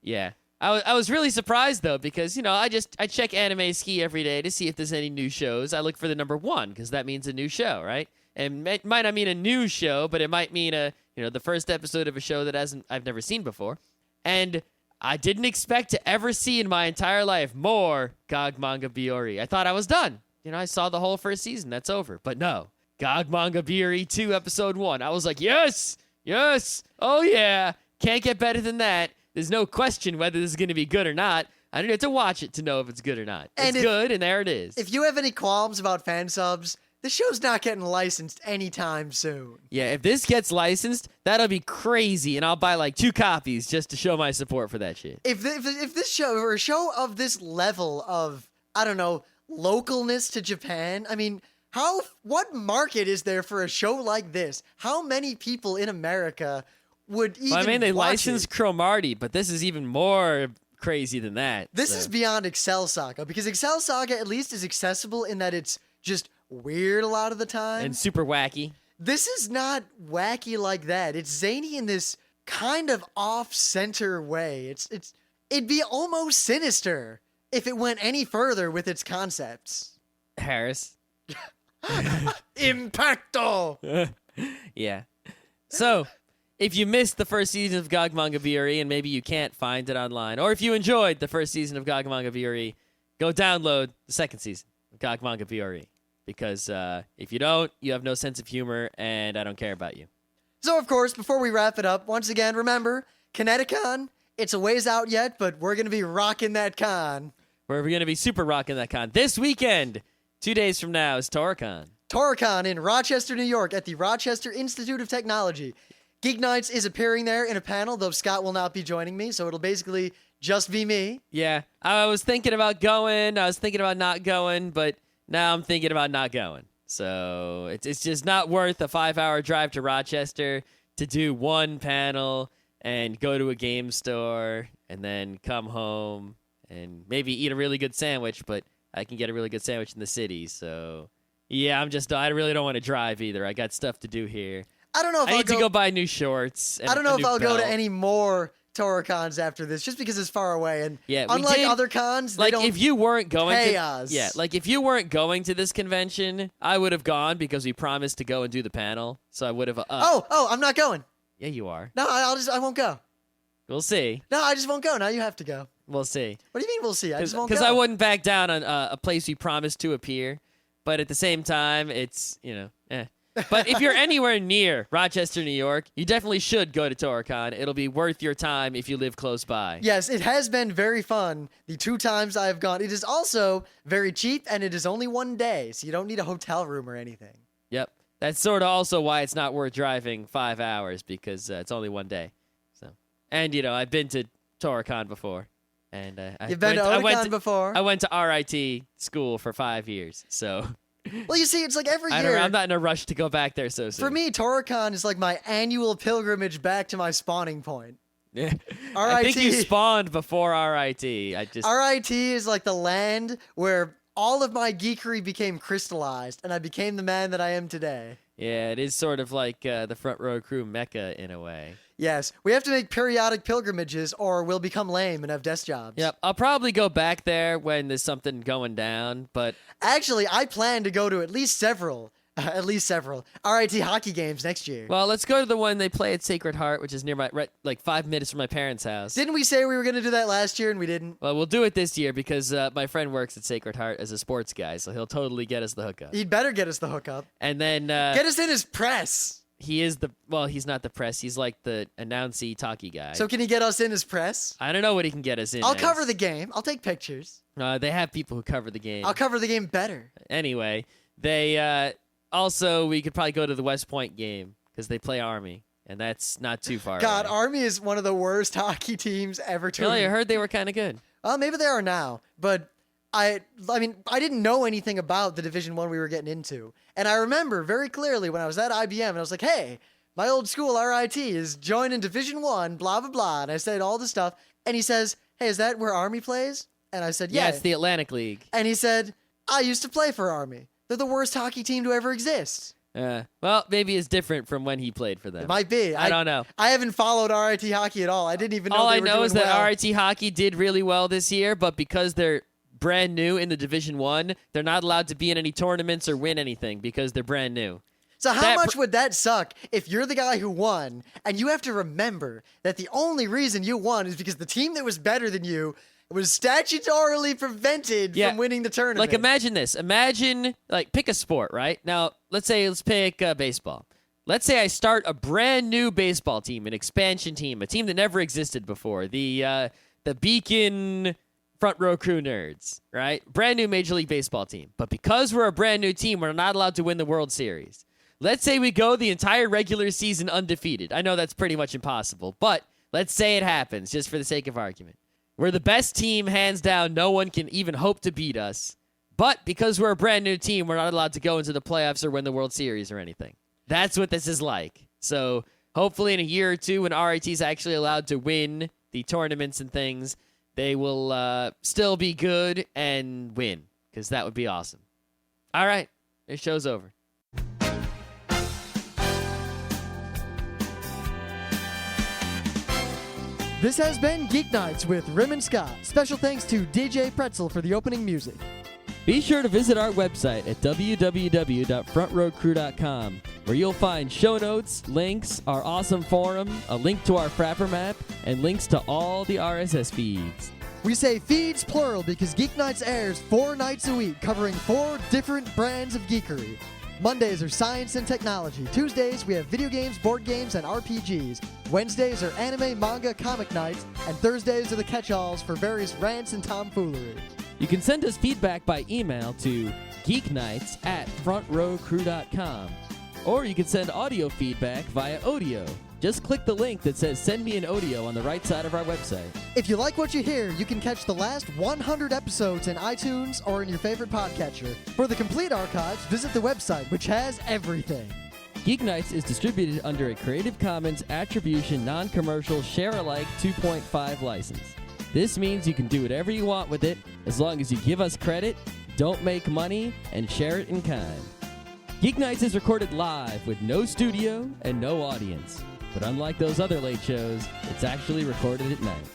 A: Yeah. I was really surprised, though, because, I check Anime Ski every day to see if there's any new shows. I look for the number 1, because that means a new show, right? And it might not mean a new show, but it might mean the first episode of a show that I've never seen before. And I didn't expect to ever see in my entire life more Gag Manga Biyori. I thought I was done. I saw the whole first season. That's over. But no. Gag Manga Biyori 2, Episode 1. I was like, yes! Yes! Oh, yeah! Can't get better than that. There's no question whether this is going to be good or not. I don't have to watch it to know if it's good or not. It's good, and there it is.
B: If you have any qualms about fan subs, the show's not getting licensed anytime soon.
A: Yeah, if this gets licensed, that'll be crazy, and I'll buy like 2 copies just to show my support for that shit.
B: If this show, or a show of this level of, I don't know, localness to Japan, I mean, what market is there for a show like this? How many people in America would even
A: they
B: watch
A: licensed
B: it?
A: Cromartie, but this is even more crazy than that.
B: This is beyond Excel Saga, because Excel Saga at least is accessible in that it's just weird a lot of the time.
A: And super wacky.
B: this is not wacky like that. It's zany in this kind of off-center way. It'd be almost sinister if it went any further with its concepts.
A: Harris.
B: Impacto!
A: Yeah. So, if you missed the first season of Gag Manga Biyori and maybe you can't find it online, or if you enjoyed the first season of Gag Manga Biyori, go download the second season of Gag Manga Biyori. Because if you don't, you have no sense of humor, and I don't care about you.
B: So, of course, before we wrap it up, once again, remember, Kineticon, it's a ways out yet, but we're going to be rocking that con.
A: We're going to be super rocking that con. This weekend, 2 days from now, is TorahCon.
B: TorahCon in Rochester, New York, at the Rochester Institute of Technology. Geeknights is appearing there in a panel, though Scott will not be joining me, so it'll basically just be me.
A: Yeah, I was thinking about going, I was thinking about not going, but now I'm thinking about not going. So it's just not worth a 5-hour drive to Rochester to do one panel and go to a game store and then come home and maybe eat a really good sandwich, but I can get a really good sandwich in the city. So yeah, I really don't want to drive either. I got stuff to do here.
B: I don't know if
A: I need to go buy new shorts. And
B: I don't know
A: a
B: if
A: new
B: I'll go
A: belt.
B: to any more TorahCons after this, just because it's far away. And
A: Yeah, we
B: unlike
A: did-
B: other cons, they
A: Like
B: don't
A: if you weren't going
B: pay
A: to,
B: us.
A: yeah, like if you weren't going to this convention, I would have gone because we promised to go and do the panel. So I would have.
B: Oh, I'm not going.
A: Yeah, you are.
B: No, I won't go.
A: We'll see.
B: No, I just won't go. Now you have to go.
A: We'll see.
B: What do you mean we'll see? I just won't go.
A: Because I wouldn't back down on a place we promised to appear, but at the same time, it's But if you're anywhere near Rochester, New York, you definitely should go to TorahCon. It'll be worth your time if you live close by.
B: Yes, it has been very fun the 2 times I have gone. It is also very cheap, and it is only 1 day, so you don't need a hotel room or anything.
A: Yep. That's sort of also why it's not worth driving 5 hours, because it's only 1 day. So, and I've been to TorahCon before, and
B: You've been to Otakon before?
A: I went to RIT school for 5 years, so.
B: Well, you see, it's like every year.
A: I'm not in a rush to go back there so soon.
B: For me, TorahCon is like my annual pilgrimage back to my spawning point.
A: Yeah. I think you
B: RIT
A: spawned before RIT.
B: RIT is like the land where all of my geekery became crystallized, and I became the man that I am today.
A: Yeah, it is sort of like the Front Row Crew Mecca in a way.
B: Yes, we have to make periodic pilgrimages, or we'll become lame and have desk jobs.
A: Yep, I'll probably go back there when there's something going down, but
B: Actually, I plan to go to at least several RIT hockey games next year.
A: well, let's go to the one they play at Sacred Heart, which is near like 5 minutes from my parents' house.
B: Didn't we say we were going to do that last year and we didn't?
A: Well, we'll do it this year because my friend works at Sacred Heart as a sports guy, so he'll totally get us the hookup.
B: He'd better get us the hookup.
A: And then
B: Get us in his press.
A: he's not the press. He's like the announcy talkie guy.
B: So can he get us in his press?
A: I don't know what he can get us in.
B: I'll
A: as.
B: cover the game. I'll take pictures.
A: They have people who cover the game.
B: I'll cover the game better.
A: Anyway, they also we could probably go to the West Point game because they play Army, and that's not too far.
B: God,
A: away.
B: Army is one of the worst hockey teams ever to.
A: Really, I heard they were kind of good.
B: Well, maybe they are now, but I mean, I didn't know anything about the Division 1 we were getting into. And I remember very clearly when I was at IBM and I was like, hey, my old school RIT is joining Division 1, blah, blah, blah. And I said all this stuff. And he says, hey, is that where Army plays? And I said, yeah.
A: Yeah, it's the Atlantic League.
B: And he said, I used to play for Army. They're the worst hockey team to ever exist.
A: Well, maybe it's different from when he played for them.
B: It might be.
A: I don't know.
B: I haven't followed RIT hockey at all. I didn't even know
A: All
B: they
A: I
B: were
A: know
B: doing
A: is that
B: well.
A: RIT hockey did really well this year, but because they're brand new in the Division 1, they're not allowed to be in any tournaments or win anything because they're brand new.
B: So how much would that suck if you're the guy who won and you have to remember that the only reason you won is because the team that was better than you was statutorily prevented from winning the tournament?
A: Like, imagine this. Imagine, like, pick a sport, right? Now, let's pick baseball. Let's say I start a brand new baseball team, an expansion team, a team that never existed before, the Beacon Front Row Crew Nerds, right? Brand new Major League Baseball team. But because we're a brand new team, we're not allowed to win the World Series. Let's say we go the entire regular season undefeated. I know that's pretty much impossible, but let's say it happens, just for the sake of argument. We're the best team, hands down. No one can even hope to beat us. But because we're a brand new team, we're not allowed to go into the playoffs or win the World Series or anything. That's what this is like. So hopefully in a year or two, when RIT is actually allowed to win the tournaments and things, they will still be good and win, because that would be awesome. All right, this show's over.
B: This has been Geek Nights with Rim and Scott. Special thanks to DJ Pretzel for the opening music.
A: Be sure to visit our website at www.frontrowcrew.com, where you'll find show notes, links, our awesome forum, a link to our Frapper map, and links to all the RSS feeds.
B: We say feeds plural because Geek Nights airs 4 nights a week, covering 4 different brands of geekery. Mondays are science and technology. Tuesdays, we have video games, board games, and RPGs. Wednesdays are anime, manga, comic nights. And Thursdays are the catch-alls for various rants and tomfoolery.
A: You can send us feedback by email to geeknights@frontrowcrew.com. Or you can send audio feedback via audio. Just click the link that says Send Me an Audio on the right side of our website.
B: If you like what you hear, you can catch the last 100 episodes in iTunes or in your favorite podcatcher. For the complete archives, visit the website, which has everything.
A: Geeknights is distributed under a Creative Commons Attribution Non-Commercial Share-alike 2.5 license. This means you can do whatever you want with it as long as you give us credit, don't make money, and share it in kind. Geeknights is recorded live with no studio and no audience. But unlike those other late shows, it's actually recorded at night.